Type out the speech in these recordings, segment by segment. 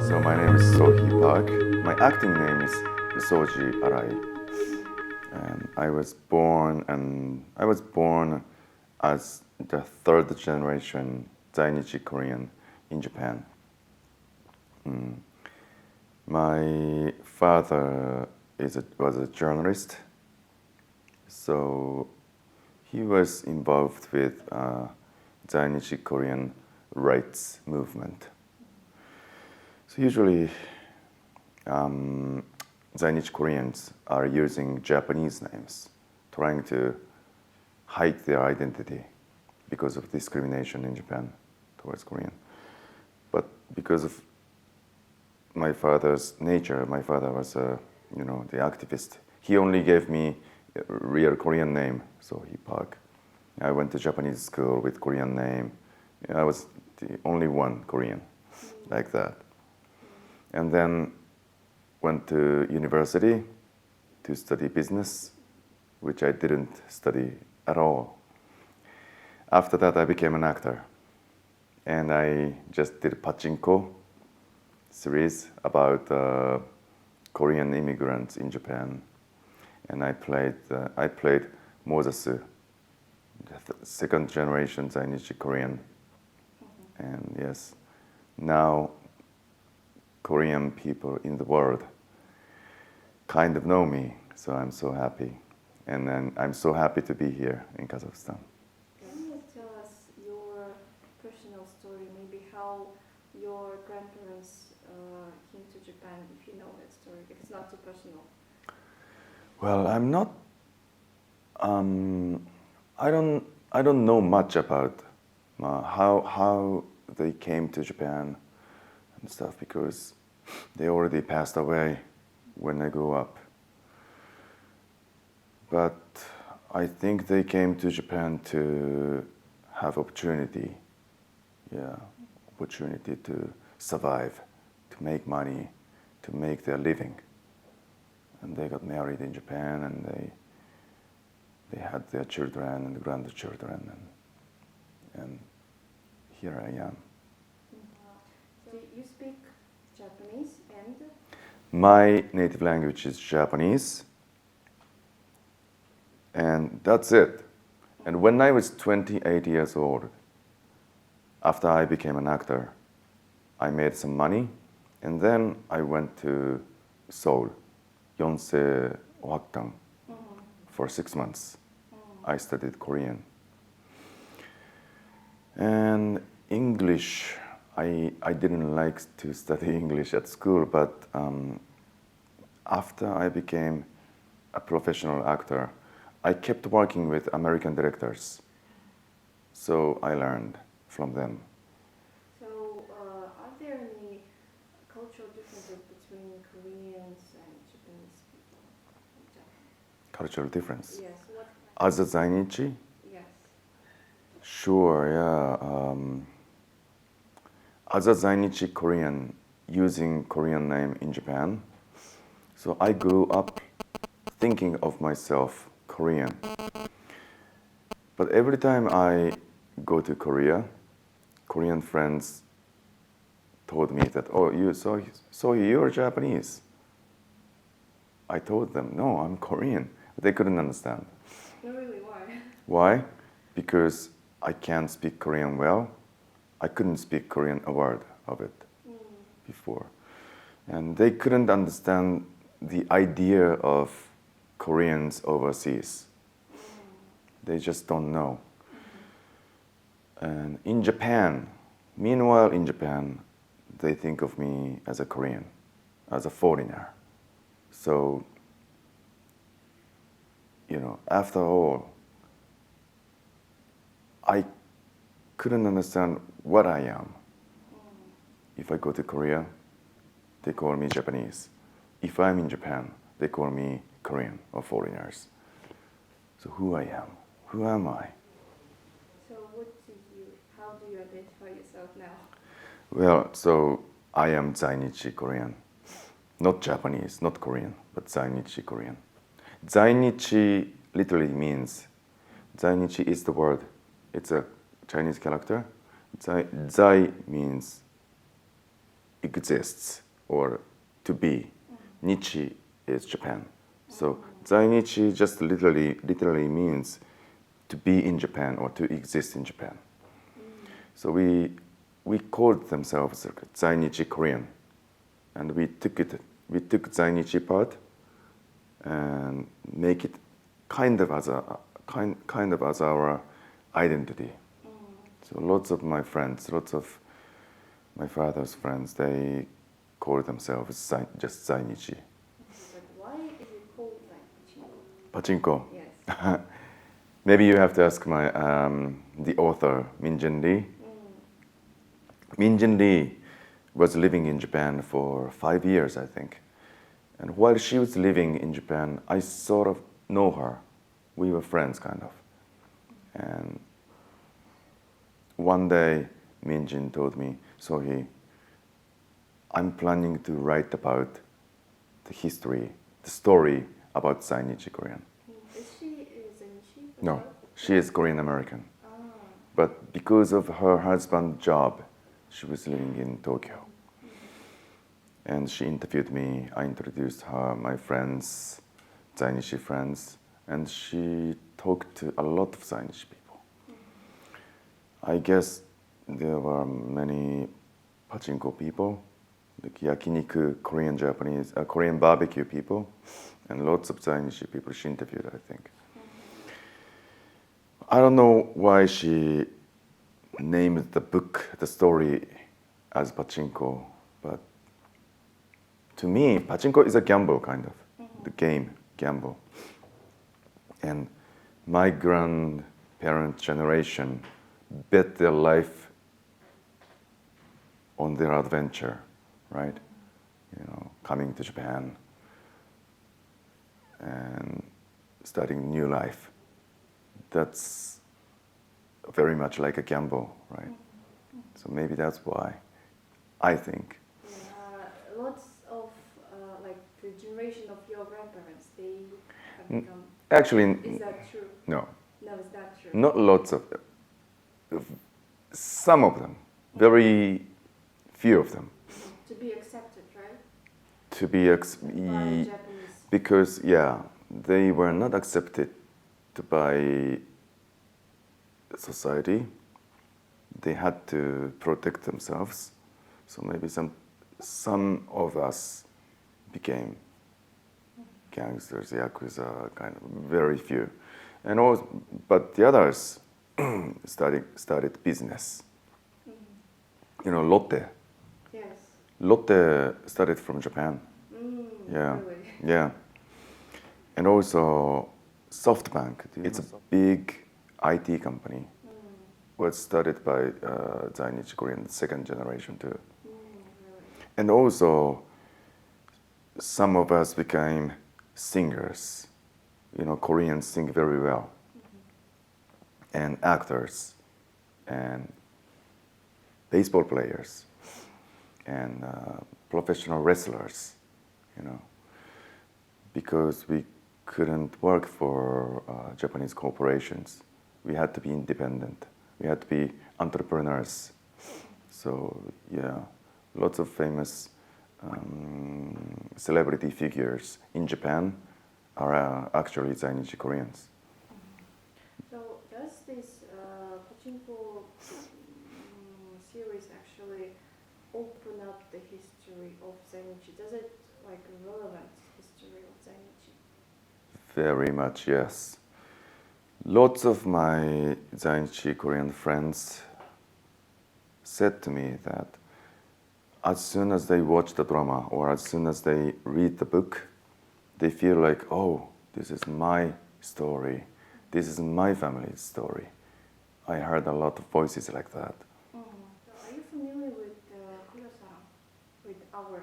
So my name is Sohee Park. My acting name is Soji Arai. And I was born as the third generation Zainichi Korean in Japan. My father was a journalist, so he was involved with Zainichi Korean rights movement. So usually, Zainichi Koreans are using Japanese names, trying to hide their identity because of discrimination in Japan towards Korean. But because of my father's nature, my father was the activist. He only gave me a real Korean name, Sohee Park. I went to Japanese school with Korean name. I was the only one Korean like that. And then went to university to study business, which I didn't study at all. After that, I became an actor. And I just did pachinko series about Korean immigrants in Japan. And I played Moses, the second generation Zainichi Korean. And yes, now Korean people in the world kind of know me, so I'm so happy. And then I'm so happy to be here in Kazakhstan. Can you tell us your personal story, maybe how your grandparents came to Japan, if you know that story, if it's not too personal? Well, I don't know much about how they came to Japan and stuff, because they already passed away when I grew up. But I think they came to Japan to have opportunity to survive, to make money, to make their living. And they got married in Japan, and they had their children and grandchildren, and here I am. So you speak Japanese and? My native language is Japanese, and that's it. And when I was 28 years old, after I became an actor, I made some money, and then I went to Seoul, Yonsei Ohaktang, for 6 months. I studied Korean. And English, I didn't like to study English at school, but after I became a professional actor, I kept working with American directors. So I learned from them. So are there any cultural differences between Koreans and Japanese people? Cultural difference. Yes. What? As a Zainichi? Yes. Sure, yeah. As a Zainichi Korean, using Korean name in Japan, so I grew up thinking of myself Korean. But every time I go to Korea, Korean friends told me that, oh, you're Japanese. I told them, no, I'm Korean. But they couldn't understand. No, really, why? Why? Because I can't speak Korean well. I couldn't speak Korean a word of it before. And they couldn't understand the idea of Koreans overseas. They just don't know. And meanwhile in Japan, they think of me as a Korean, as a foreigner. So, after all, I couldn't understand what I am. If I go to Korea, they call me Japanese. If I'm in Japan, they call me Korean or foreigners. So who I am? Who am I? So how do you identify yourself now? Well, so I am Zainichi Korean. Not Japanese, not Korean, but Zainichi Korean. Zainichi literally means, Zainichi is the word. It's a Chinese character. Zai means exists or to be. Nichi is Japan. So Zainichi just literally means to be in Japan or to exist in Japan. So we called themselves Zainichi Korean, and we took Zainichi part and make it kind of as our identity. So lots of my friends, lots of my father's friends, they call themselves just Zainichi. But why is it called like pachinko? Pachinko. Yes. Maybe you have to ask my the author Minjin Lee. Minjin Lee was living in Japan for 5 years, I think. And while she was living in Japan, I sort of know her. We were friends, kind of. And one day, Minjin told me, Sohee, I'm planning to write about the history, the story about Zainichi Korean. Is she Zainichi? No, she is Korean American. Ah. But because of her husband's job, she was living in Tokyo. And she interviewed me. I introduced her, my friends, Zainichi friends, and she talked to a lot of Zainichi people. I guess there were many pachinko people, like yakiniku, Korean Japanese, Korean barbecue people, and lots of Zainichi people she interviewed, I think. I don't know why she named the book, the story, as pachinko, but to me, pachinko is a gamble, kind of, the game, gamble. And my grandparents' generation bet their life on their adventure, right? You know, coming to Japan and starting new life. That's very much like a gamble, right? So maybe that's why, I think. Lots of like the generation of your grandparents, they have become. Actually, Is that true? no, No, is that true? not lots of them. Some of them, very few of them. To be accepted, right? To be By Japanese. because they were not accepted by society. They had to protect themselves. So maybe some of us became gangsters, yakuza, kind of very few, and also, but the others started business. You know, Lotte. Yes. Lotte started from Japan. Yeah, Really? yeah, and also SoftBank. It's a big IT company. Was started by Zainichi Korean, second generation too. Really? And also, some of us became singers. You know, Koreans sing very well. And actors, and baseball players, and professional wrestlers, you know. Because we couldn't work for Japanese corporations. We had to be independent. We had to be entrepreneurs. So, yeah, lots of famous celebrity figures in Japan are actually Zainichi Koreans. So does this pachinko series actually open up the history of Zainichi? Does it like a relevant history of Zainichi? Very much, yes. Lots of my Zainichi Korean friends said to me that as soon as they watch the drama or as soon as they read the book, they feel like, oh, this is my story. This is my family's story. I heard a lot of voices like that. So are you familiar with Kurosawa, with our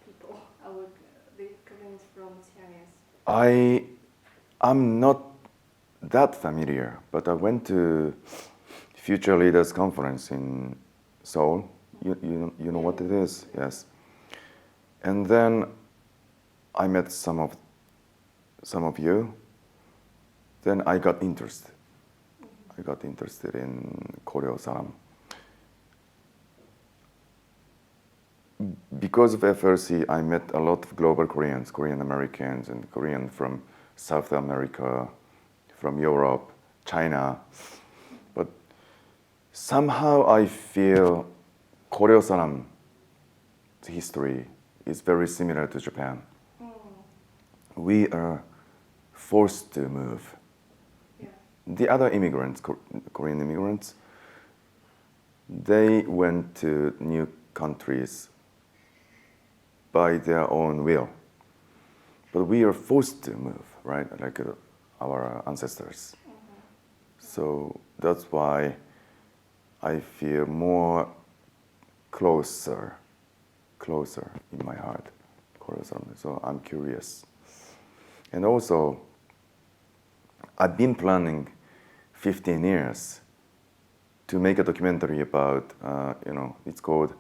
people, the Koreans from CIS? I'm not that familiar, but I went to Future Leaders Conference in Seoul. You know what it is? Yes. And then I met some of you. Then I got interested. I got interested in Koryo-san. because of FLC, I met a lot of global Koreans, Korean Americans, and Korean from South America, from Europe, China. But somehow I feel Koreo saram's history is very similar to Japan. We are forced to move. Yeah. The other immigrants, Korean immigrants, they went to new countries by their own will. But we are forced to move, right? Like our ancestors. So that's why I feel more closer in my heart. So I'm curious. And also, I've been planning 15 years to make a documentary about, it's called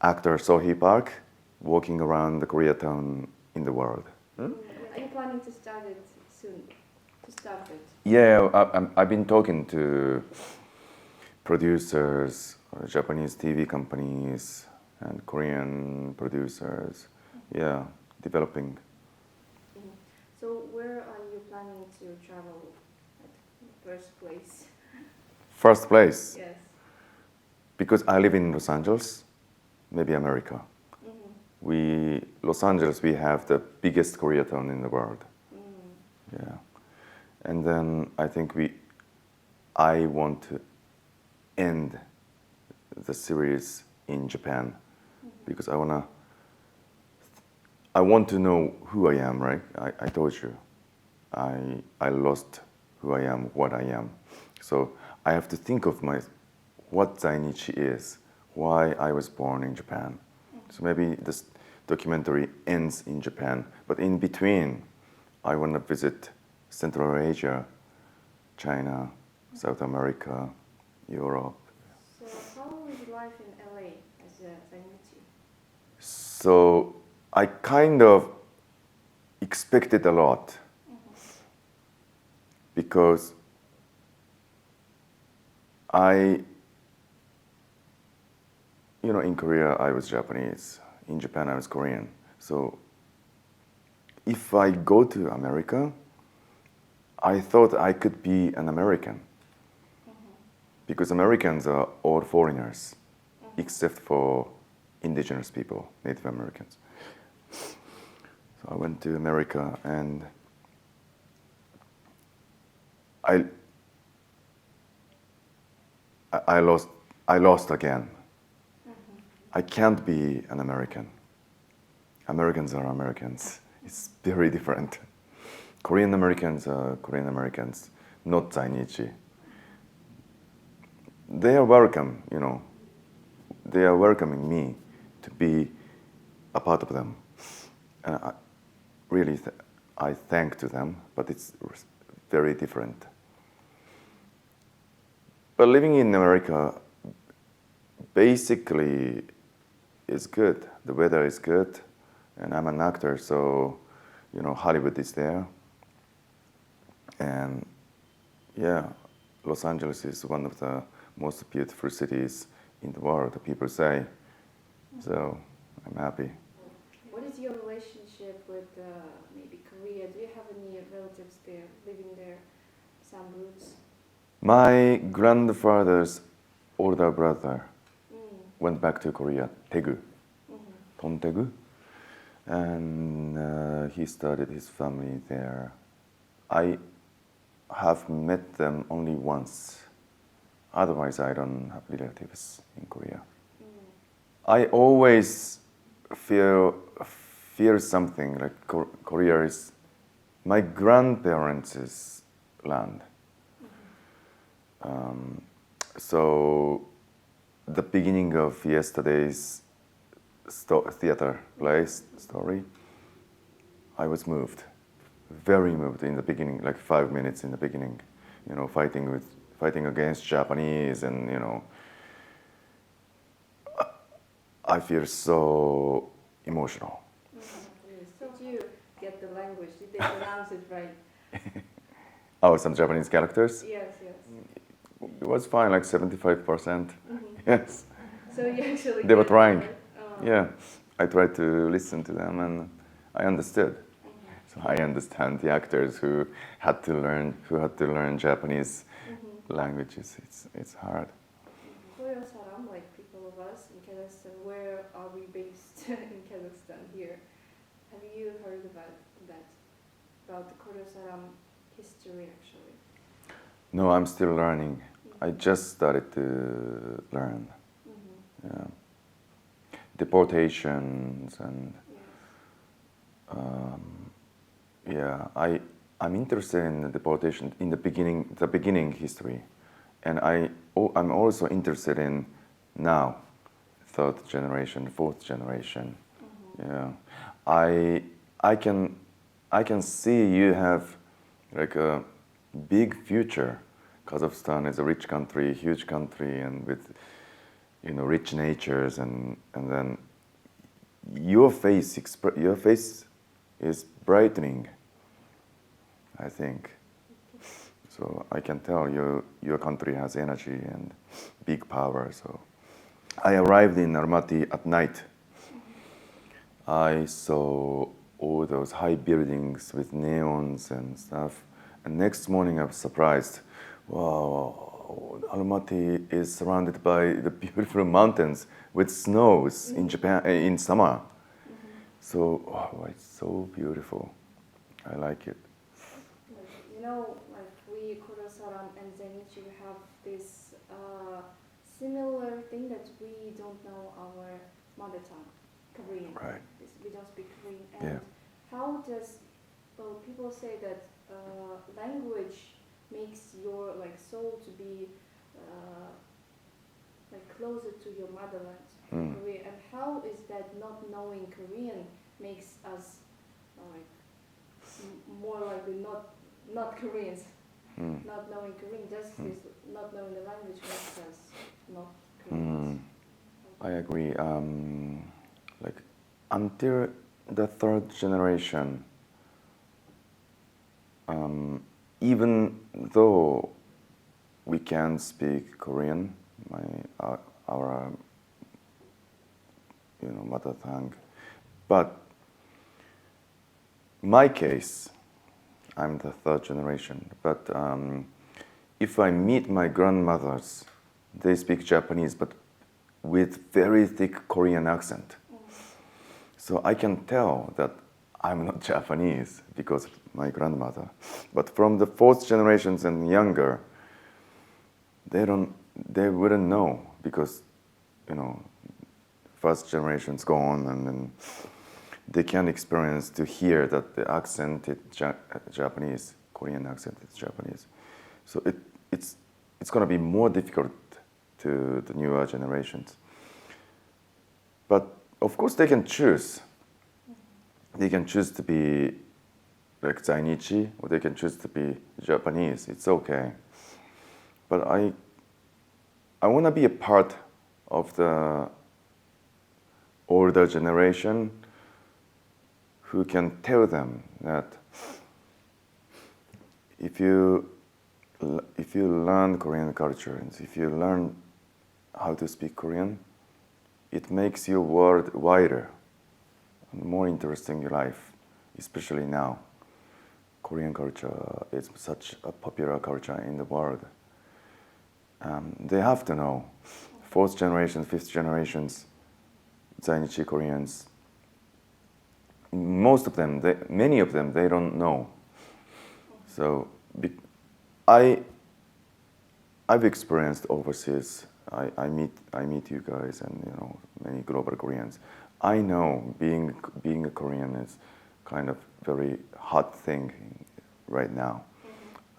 Actor Sohee Park, walking around the Koreatown in the world. Are you planning to start it soon? To start it? Yeah, I've been talking to producers, Japanese TV companies, and Korean producers. Yeah, developing. So where are you planning to travel at first place? First place, Yes. because I live in Los Angeles, maybe America. Los Angeles, we have the biggest Koreatown in the world. Yeah. And then I think I want to end the series in Japan because I want to know who I am, right? I told you, I lost who I am, what I am. So I have to think of what Zainichi is, why I was born in Japan. So maybe this documentary ends in Japan, but in between, I want to visit Central Asia, China, South America, Europe. So how is life in LA as a Zainichi? So I kind of expected a lot because in Korea I was Japanese, in Japan I was Korean. So if I go to America, I thought I could be an American because Americans are all foreigners except for indigenous people, Native Americans. So I went to America and I lost again. I can't be an American. Americans are Americans. It's very different. Korean Americans are Korean Americans, not Zainichi. They are welcome, They are welcoming me to be a part of them. And I thank to them, but it's very different. But living in America basically is good. The weather is good, and I'm an actor, so Hollywood is there. And yeah, Los Angeles is one of the most beautiful cities in the world, people say. So I'm happy. What is your relationship with maybe Korea? Do you have any relatives there, living there, some roots? My grandfather's older brother went back to Korea, Daegu, Daegu, and he started his family there. I have met them only once. Otherwise, I don't have relatives in Korea. I always feel something like Korea is my grandparents' land. So the beginning of yesterday's theater play story, I was moved, very moved in the beginning, like 5 minutes in the beginning, fighting against Japanese, and I feel so emotional. So did you get the language? Did they pronounce it right? Oh, some Japanese characters? Yes. It was fine, like 75%. Yes. So you actually They were get it, trying. right? Yeah, I tried to listen to them and I understood. So I understand the actors who had to learn Japanese languages. It's hard. Korea saram, like people of us in Kazakhstan, where are we based in Kazakhstan here? Have you heard about that? About the Korea saram history actually? No, I'm still learning. I just started to learn. Yeah. Deportations and yeah, I'm interested in the deportation in the beginning history, and I'm also interested in now, third generation, fourth generation. Yeah, I can see you have like a big future. Kazakhstan is a rich country, huge country, and with rich natures, and then your face is brightening, I think. So I can tell your country has energy and big power. So I arrived in Almaty at night. I saw all those high buildings with neons and stuff. And next morning I was surprised. Wow, Almaty is surrounded by the beautiful mountains with snows in Japan in summer. So it's so beautiful. I like it. Like we Kurosaram and Zenichi, we have this similar thing that we don't know our mother tongue, Korean. Right. We don't speak Korean. And Yeah. how does people say that language makes your soul to be closer to your motherland, Korea, and how is that not knowing Korean makes us more likely not Koreans, not knowing Korean? Just this not knowing the language makes us not Koreans. I agree. Like until the third generation, even though we can speak Korean, our mother tongue, but my case, I'm the third generation. But if I meet my grandmothers, they speak Japanese, but with very thick Korean accent. So I can tell that I'm not Japanese because of my grandmother. But from the fourth generations and younger, they wouldn't know because, first generation's gone, and then they can experience to hear that the accent is Japanese, Korean accent is Japanese. So it's going to be more difficult to the newer generations. But of course they can choose. They can choose to be like Zainichi, or they can choose to be Japanese. It's okay. But I want to be a part of the older generation who can tell them that if you learn Korean culture, and if you learn how to speak Korean, it makes your world wider and more interesting in life, especially now. Korean culture is such a popular culture in the world. They have to know. Fourth generation, fifth generations, Zainichi Koreans, many of them, they don't know. So I've experienced overseas. I meet you guys and many global Koreans. I know being a Korean is kind of very hot thing right now.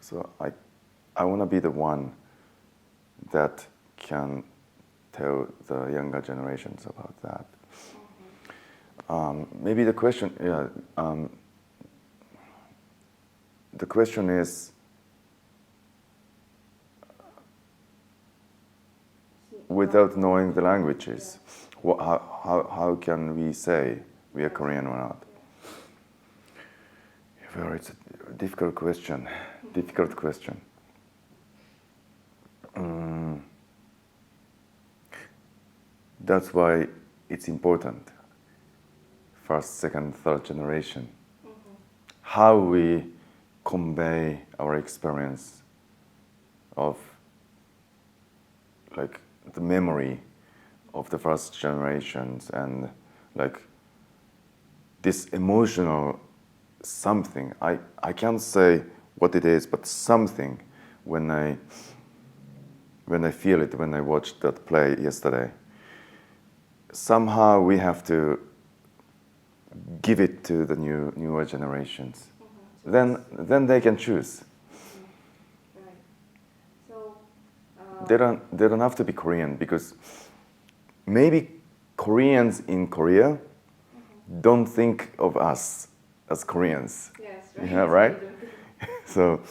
So I want to be the one that can tell the younger generations about that. Maybe the question, the question is, without knowing the languages, how can we say we are Korean or not? Well, it's a difficult question. Difficult question. That's why it's important. First, second, third generation. How we convey our experience of like the memory of the first generations and like this emotional something. I can't say what it is, but something when I feel it when I watched that play yesterday. Somehow we have to give it to the newer generations. So Then they can choose. right. So They don't have to be Korean because maybe Koreans in Korea don't think of us as Koreans. yes, right. Yeah, right? So you don't think- So,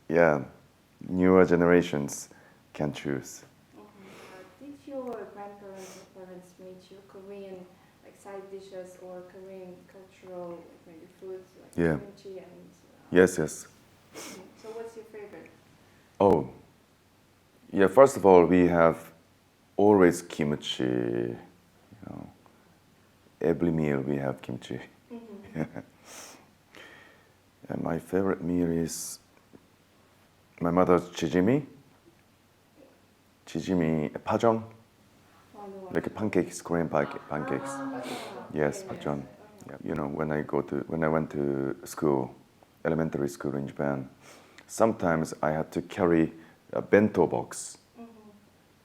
yeah, newer generations can choose. Did your grandparents or parents make you Korean like side dishes or Korean cultural like maybe foods like Yeah. kimchi and Yes. So what's your favorite? Oh, yeah. First of all, we have always kimchi. You know, every meal we have kimchi. And my favorite meal is my mother's jjimmy. Jjimmy, pajong, like pancakes, Korean pancakes. Yes, pajong. Yeah. You know, when I went to school, elementary school in Japan, sometimes I had to carry a bento box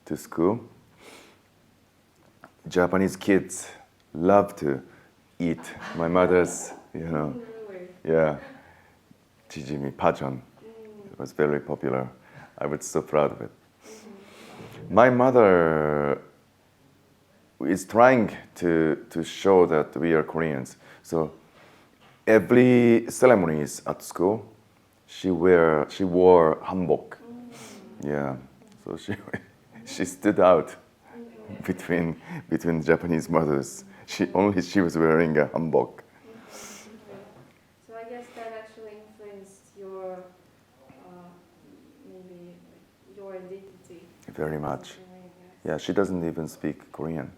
to school. Japanese kids love to eat my mother's, you know, Really? yeah, jjimmy, pajong. It was very popular. I was so proud of it. My mother is trying to show that we are Koreans. So every ceremonies at school, she wore hanbok. Yeah, so she stood out between Japanese mothers. She was wearing a hanbok. So I guess that actually influenced your maybe like, your identity. Very much. Korean, yes. Yeah, she doesn't even speak Korean,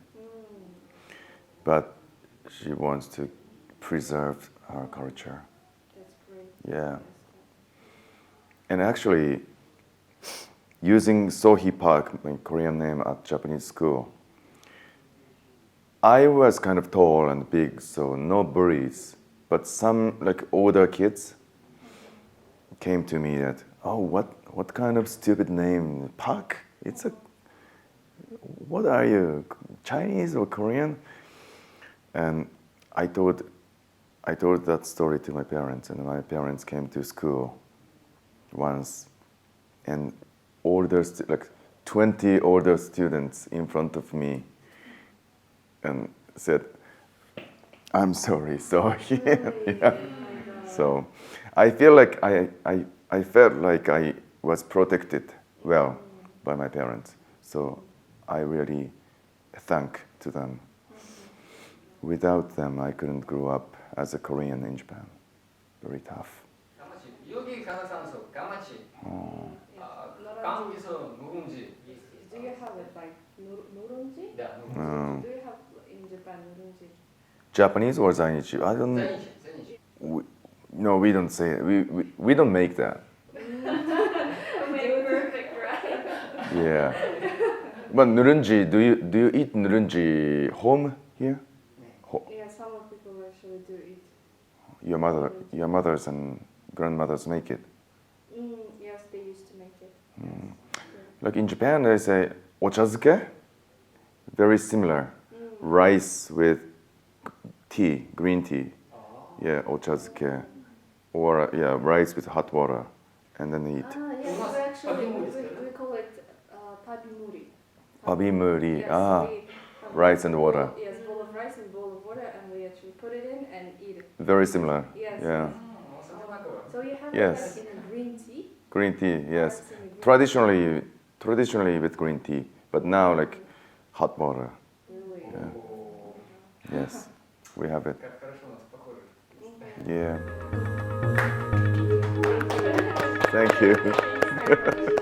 but she wants to preserve her culture. That's great. Yeah. Yes. And actually, using Sohee Park, my Korean name at Japanese school, I was kind of tall and big, so no bullies. But some like older kids came to me that, oh, what kind of stupid name? Park? What are you, Chinese or Korean? And I told that story to my parents, and my parents came to school once, and like 20 older students in front of me, and said, "I'm sorry." So yeah. So I feel like I felt like I was protected well by my parents. So I really thank to them. Without them, I couldn't grow up as a Korean in Japan. Very tough. 여기 가나산소, 까마치, 감기서 누룽지. Do you have it like nurunji? 네, Do you have in Japan nurunji? Japanese or Zainichi? I don't. 세니시. No, we don't say it. We don't make that. Okay, perfect, right? Yeah. But nurunji, do you eat nurunji home here? Yeah, some of people actually do eat. Your mothers and grandmothers make it. Yes, they used to make it. Yes. Like in Japan, they say ochazuke. Very similar. Rice with tea, green tea. Yeah, ochazuke. Or yeah, rice with hot water, and then eat. Yes, we actually we call it pabimuri. Pabimuri. Yes, Ah, we have rice and water. Yes, bowl of rice and bowl of water, and we actually put it in and eat it. Very similar. Yes. Yeah. So you have Yes. it in a green tea. Green tea. Yes. That's in a green Traditionally with green tea, but now like hot water. Really? Yeah. Yes, we have it. Как хорошо нас похоже. Yeah. Thank you.